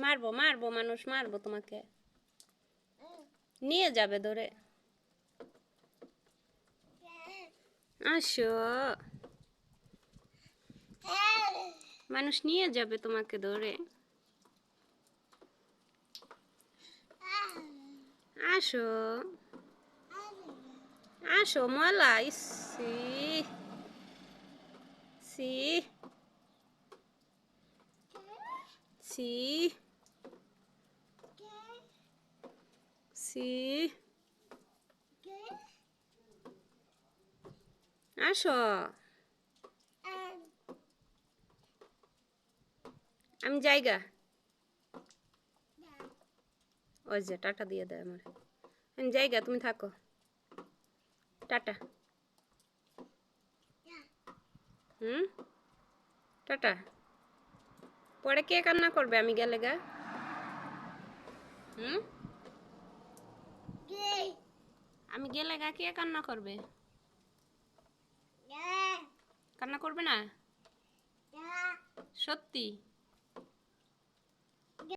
মারবো মারবো, মানুষ মারবো তোমাকে, নিয়ে যাবে ধরে। আসো, মানুষ নিয়ে যাবে তোমাকে ধরে। আসো আসো ময়লা, ইসি সি সি সি, আসো। আমি জায়গা, ওই যে টাটা দিয়ে দেয় আমার। আমি জায়গা, তুমি থাকো, টাটা। টাটা। পরে কে কান্না করবে আমি গেলে গা? হুম, আমি গেলে গা কে কান্না করবে? কান্না করবে না সত্যি?